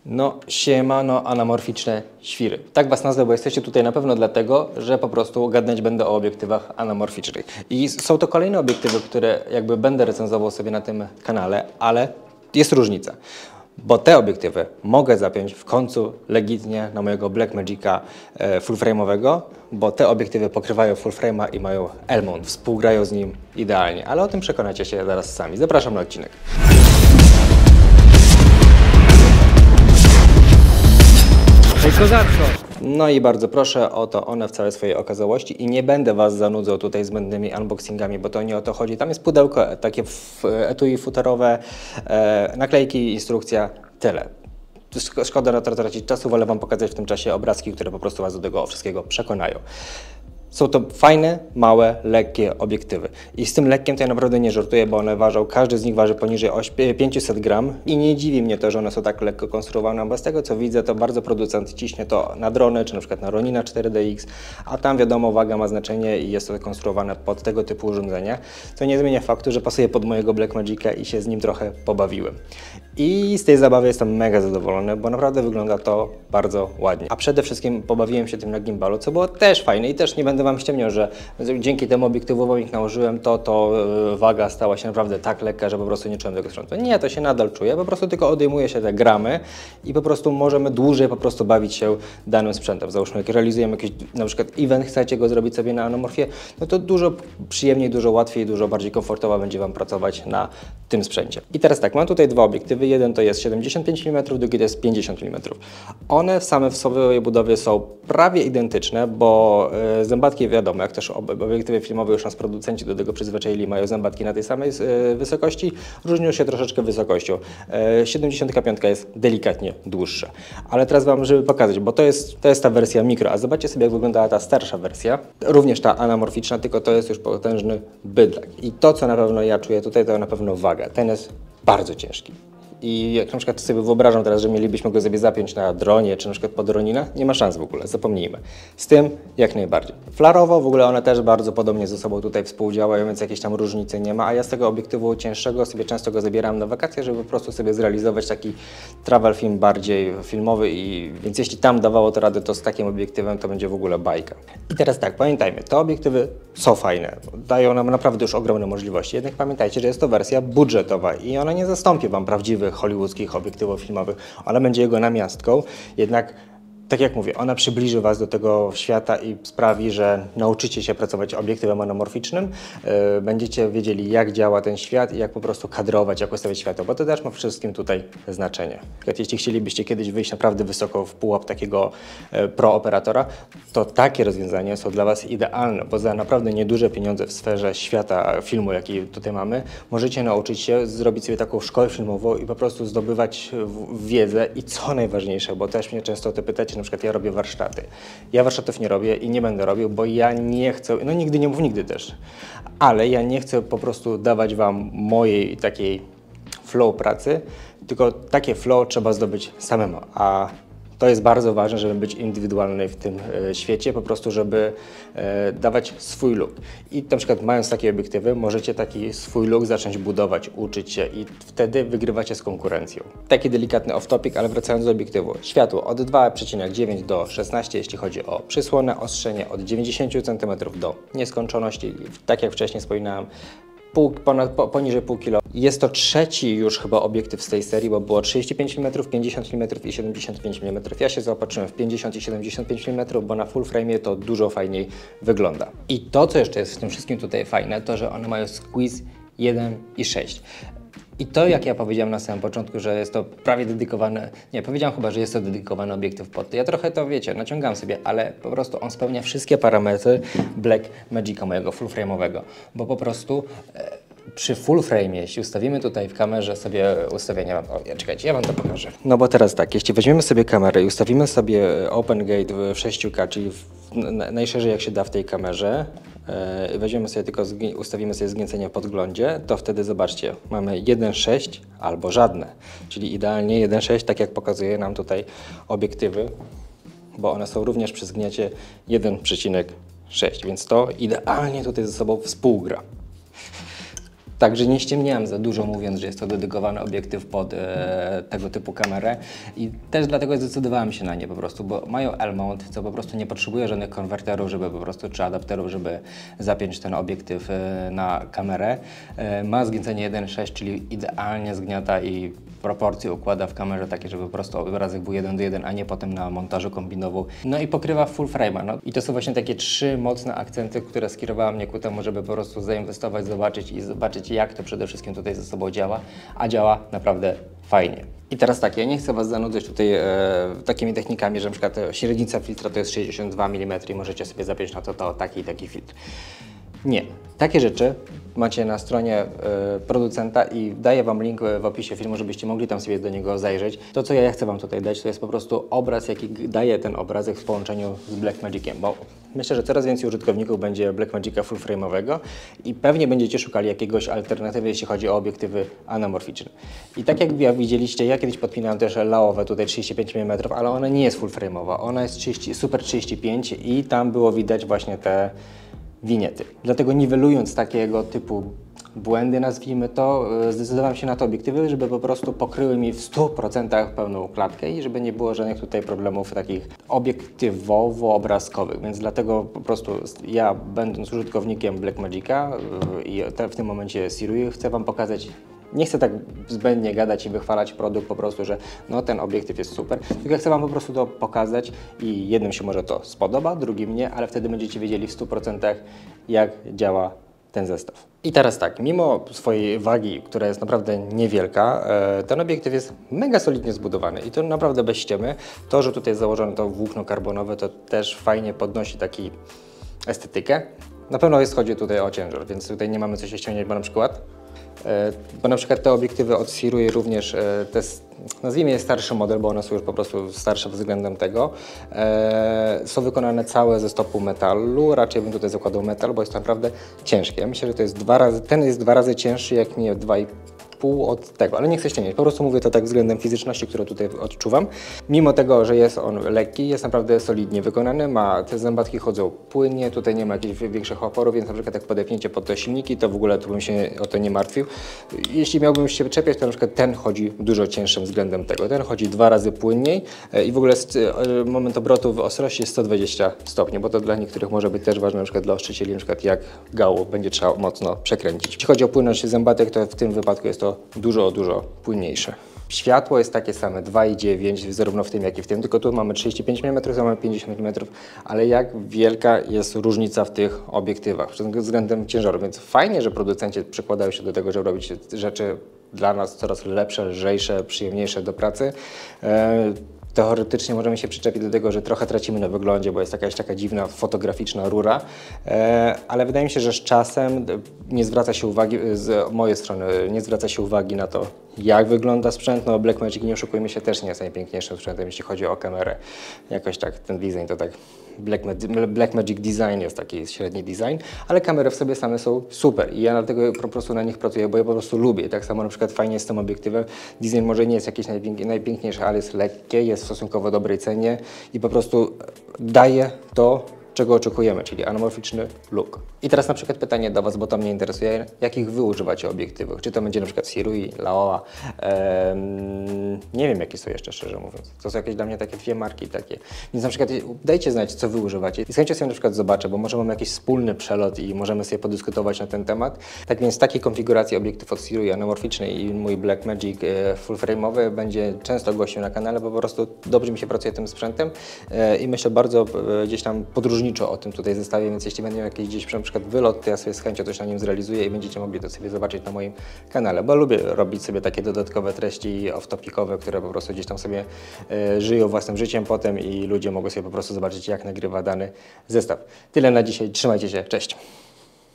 No, siemano, anamorficzne świry. Tak was nazwę, bo jesteście tutaj na pewno dlatego, że po prostu gadać będę o obiektywach anamorficznych. I są to kolejne obiektywy, które jakby będę recenzował sobie na tym kanale, ale jest różnica. Bo te obiektywy mogę zapiąć w końcu legitnie na mojego Blackmagica full frame'owego, bo te obiektywy pokrywają full frame'a i mają L-mount, współgrają z nim idealnie, ale o tym przekonacie się zaraz sami. Zapraszam na odcinek. Ej, kozacko! No i bardzo proszę, oto one w całej swojej okazałości i nie będę was zanudzał tutaj zbędnymi unboxingami, bo to nie o to chodzi. Tam jest pudełko, takie etui futerowe, naklejki, instrukcja, tyle. Szkoda na to tracić czasu, wolę wam pokazać w tym czasie obrazki, które po prostu was do tego wszystkiego przekonają. Są to fajne, małe, lekkie obiektywy. I z tym lekkiem to ja naprawdę nie żartuję, bo one ważą, każdy z nich waży poniżej 500 gram i nie dziwi mnie to, że one są tak lekko konstruowane, bo z tego co widzę, to bardzo producent ciśnie to na drony, czy na przykład na Ronina 4DX, a tam wiadomo, waga ma znaczenie i jest to konstruowane pod tego typu urządzenia, co nie zmienia faktu, że pasuje pod mojego Blackmagica i się z nim trochę pobawiłem. I z tej zabawy jestem mega zadowolony, bo naprawdę wygląda to bardzo ładnie. A przede wszystkim pobawiłem się tym na gimbalu, co było też fajne i też nie będę wam ściemniał, że dzięki temu obiektywowi, jak nałożyłem to waga stała się naprawdę tak lekka, że po prostu nie czułem tego sprzętu. Nie, to się nadal czuję, po prostu tylko odejmuje się te gramy i po prostu możemy dłużej po prostu bawić się danym sprzętem. Załóżmy, jak realizujemy jakiś na przykład event, chcecie go zrobić sobie na anamorfię, no to dużo przyjemniej, dużo łatwiej, dużo bardziej komfortowo będzie wam pracować na tym sprzęcie. I teraz tak, mam tutaj dwa obiektywy. Jeden to jest 75 mm, drugi to jest 50 mm. One same w swojej budowie są prawie identyczne, bo zębatki wiadomo, jak też obiektywy filmowe już nas producenci do tego przyzwyczaili, mają zębatki na tej samej wysokości, różnią się troszeczkę wysokością. 75 jest delikatnie dłuższa. Ale teraz wam, żeby pokazać, bo to jest ta wersja mikro, a zobaczcie sobie, jak wyglądała ta starsza wersja, również ta anamorficzna, tylko to jest już potężny bydlak. I to, co na pewno ja czuję tutaj, to na pewno waga. Ten jest bardzo ciężki. I jak na przykład sobie wyobrażam teraz, że mielibyśmy go sobie zapiąć na dronie, czy na przykład pod Ronina, nie ma szans w ogóle, zapomnijmy. Z tym jak najbardziej. Flarowo w ogóle one też bardzo podobnie ze sobą tutaj współdziałają, więc jakiejś tam różnicy nie ma, a ja z tego obiektywu cięższego sobie często go zabieram na wakacje, żeby po prostu sobie zrealizować taki travel film bardziej filmowy więc jeśli tam dawało to radę, to z takim obiektywem to będzie w ogóle bajka. I teraz tak, pamiętajmy, te obiektywy są fajne, dają nam naprawdę już ogromne możliwości, jednak pamiętajcie, że jest to wersja budżetowa i ona nie zastąpi wam prawdziwych hollywoodzkich obiektywów filmowych, ona będzie jego namiastką, jednak tak jak mówię, ona przybliży was do tego świata i sprawi, że nauczycie się pracować obiektywem anamorficznym, będziecie wiedzieli, jak działa ten świat i jak po prostu kadrować, jak ustawiać światło, bo to też ma wszystkim tutaj znaczenie. Jeśli chcielibyście kiedyś wyjść naprawdę wysoko w pułap takiego pro operatora, to takie rozwiązania są dla was idealne, bo za naprawdę nieduże pieniądze w sferze świata filmu, jaki tutaj mamy, możecie nauczyć się zrobić sobie taką szkołę filmową i po prostu zdobywać wiedzę i co najważniejsze, bo też mnie często o to pytacie, na przykład ja robię warsztaty. Ja warsztatów nie robię i nie będę robił, bo ja nie chcę, no nigdy nie mów nigdy też, ale ja nie chcę po prostu dawać wam mojej takiej flow pracy, tylko takie flow trzeba zdobyć samemu, a to jest bardzo ważne, żeby być indywidualny w tym świecie, po prostu, żeby dawać swój look. I na przykład mając takie obiektywy, możecie taki swój look zacząć budować, uczyć się i wtedy wygrywacie z konkurencją. Taki delikatny off-topic, ale wracając do obiektywu. Światło od 2,9 do 16, jeśli chodzi o przysłonę, ostrzenie od 90 cm do nieskończoności. Tak jak wcześniej wspominałem, poniżej pół kilo. Jest to trzeci już chyba obiektyw z tej serii, bo było 35 mm, 50 mm i 75 mm. Ja się zaopatrzyłem w 50 i 75 mm, bo na full frame to dużo fajniej wygląda. I to, co jeszcze jest w tym wszystkim tutaj fajne, to, że one mają squeeze 1,6. I to, jak ja powiedziałem na samym początku, że jest to prawie dedykowane, nie, powiedziałem chyba, że jest to dedykowany obiektyw pod to. Ja trochę to, wiecie, naciągam sobie, ale po prostu on spełnia wszystkie parametry Blackmagica mojego full frame'owego, bo po prostu przy full frame, jeśli ustawimy tutaj w kamerze sobie ustawienia, czekajcie, ja wam to pokażę. No bo teraz tak, jeśli weźmiemy sobie kamerę i ustawimy sobie Open Gate w 6K, czyli najszerzej jak się da w tej kamerze, weźmiemy sobie tylko, ustawimy sobie zgniecenie w podglądzie, to wtedy zobaczcie, mamy 1,6 albo żadne, czyli idealnie 1,6, tak jak pokazuje nam tutaj obiektywy, bo one są również przy zgniecie 1,6, więc to idealnie tutaj ze sobą współgra. Także nie ściemniałem za dużo, mówiąc, że jest to dedykowany obiektyw pod tego typu kamerę i też dlatego zdecydowałem się na nie po prostu, bo mają L-mount, co po prostu nie potrzebuje żadnych konwerterów, żeby po prostu, czy adapterów, żeby zapiąć ten obiektyw na kamerę. Ma zgniecenie 1.6, czyli idealnie zgniata i proporcje układa w kamerze takie, żeby po prostu obrazek był 1:1, a nie potem na montażu kombinował. No i pokrywa full frame'a. No i to są właśnie takie 3 mocne akcenty, które skierowały mnie ku temu, żeby po prostu zainwestować, zobaczyć jak to przede wszystkim tutaj ze sobą działa, a działa naprawdę fajnie. I teraz tak, ja nie chcę Was zanudzać tutaj takimi technikami, że na przykład średnica filtra to jest 62 mm i możecie sobie zapiąć na to taki i taki filtr. Nie. Takie rzeczy macie na stronie producenta i daję Wam link w opisie filmu, żebyście mogli tam sobie do niego zajrzeć. To, co ja chcę Wam tutaj dać, to jest po prostu obraz, jaki daje ten obrazek w połączeniu z Blackmagiciem, bo myślę, że coraz więcej użytkowników będzie Blackmagica full frame'owego i pewnie będziecie szukali jakiegoś alternatywy, jeśli chodzi o obiektywy anamorficzne. I tak jak widzieliście, ja kiedyś podpinałem też laowe, tutaj 35 mm, ale ona nie jest full frame'owa, ona jest super 35 i tam było widać właśnie te winiety. Dlatego niwelując takiego typu błędy, nazwijmy to, zdecydowałem się na te obiektywy, żeby po prostu pokryły mi w 100% pełną klatkę i żeby nie było żadnych tutaj problemów takich obiektywowo-obrazkowych. Więc dlatego po prostu ja, będąc użytkownikiem Blackmagica i w tym momencie Sirui, chcę Wam pokazać. Nie chcę tak zbędnie gadać i wychwalać produkt po prostu, że no ten obiektyw jest super, tylko chcę Wam po prostu to pokazać i jednym się może to spodoba, drugim nie, ale wtedy będziecie wiedzieli w 100% jak działa ten zestaw. I teraz tak, mimo swojej wagi, która jest naprawdę niewielka, ten obiektyw jest mega solidnie zbudowany i to naprawdę bez ściemy. To, że tutaj jest założone to włókno karbonowe, to też fajnie podnosi taki estetykę. Na pewno chodzi tutaj o ciężar, więc tutaj nie mamy co się ściągnąć, bo na przykład te obiektywy od Sirui również, nazwijmy je starszy model, bo one są już po prostu starsze względem tego, są wykonane całe ze stopu metalu, raczej bym tutaj zakładał metal, bo jest to naprawdę ciężkie. Ja myślę, że to jest ten jest 2 razy cięższy, jak nie 2,5 od tego, ale nie chcę ściemniać, po prostu mówię to tak względem fizyczności, którą tutaj odczuwam. Mimo tego, że jest on lekki, jest naprawdę solidnie wykonany, te zębatki chodzą płynnie, tutaj nie ma jakichś większych oporów, więc na przykład jak podepniecie pod te silniki, to w ogóle tu bym się o to nie martwił. Jeśli miałbym się czepiać, to na przykład ten chodzi dużo cięższym względem tego. Ten chodzi 2 razy płynniej i w ogóle moment obrotu w ostrości jest 120 stopni, bo to dla niektórych może być też ważne, na przykład dla oszczycieli, na przykład jak gału będzie trzeba mocno przekręcić. Jeśli chodzi o płynność zębatek, to w tym wypadku jest to dużo płynniejsze. Światło jest takie same, 2,9 zarówno w tym, jak i w tym, tylko tu mamy 35 mm, tu mamy 50 mm, ale jak wielka jest różnica w tych obiektywach względem ciężaru, więc fajnie, że producenci przykładają się do tego, żeby robić rzeczy dla nas coraz lepsze, lżejsze, przyjemniejsze do pracy. Teoretycznie możemy się przyczepić do tego, że trochę tracimy na wyglądzie, bo jest jakaś taka dziwna fotograficzna rura, ale wydaje mi się, że z czasem nie zwraca się uwagi, z mojej strony, nie zwraca się uwagi na to, jak wygląda sprzęt. No Blackmagic, nie oszukujmy się, też nie jest najpiękniejszym sprzętem, jeśli chodzi o kamerę. Jakoś tak ten design to tak Blackmagic design jest taki średni design, ale kamery w sobie same są super i ja dlatego po prostu na nich pracuję, bo ja po prostu lubię. Tak samo na przykład fajnie jest z tym obiektywem. Design może nie jest jakiś najpiękniejszy, ale jest lekkie, jest w stosunkowo dobrej cenie i po prostu daje to, czego oczekujemy, czyli anamorficzny look. I teraz na przykład pytanie do Was, bo to mnie interesuje, jakich Wy używacie obiektywów? Czy to będzie na przykład Sirui, Laowa, nie wiem jakie są jeszcze, szczerze mówiąc. To są jakieś dla mnie takie 2 marki takie. Więc na przykład dajcie znać, co Wy używacie i z chęcią sobie na przykład zobaczę, bo może mamy jakiś wspólny przelot i możemy sobie podyskutować na ten temat. Tak więc takiej konfiguracji obiektyw od Sirui anamorficzny i mój Blackmagic full frame'owy będzie często gościem na kanale, bo po prostu dobrze mi się pracuje tym sprzętem i myślę bardzo gdzieś tam podróżniczo o tym tutaj zestawię, więc jeśli będę miał jakiś gdzieś na przykład wylot, to ja sobie z chęcią coś na nim zrealizuję i będziecie mogli to sobie zobaczyć na moim kanale, bo lubię robić sobie takie dodatkowe treści off-topicowe, które po prostu gdzieś tam sobie żyją własnym życiem potem i ludzie mogą sobie po prostu zobaczyć, jak nagrywa dany zestaw. Tyle na dzisiaj, trzymajcie się, cześć!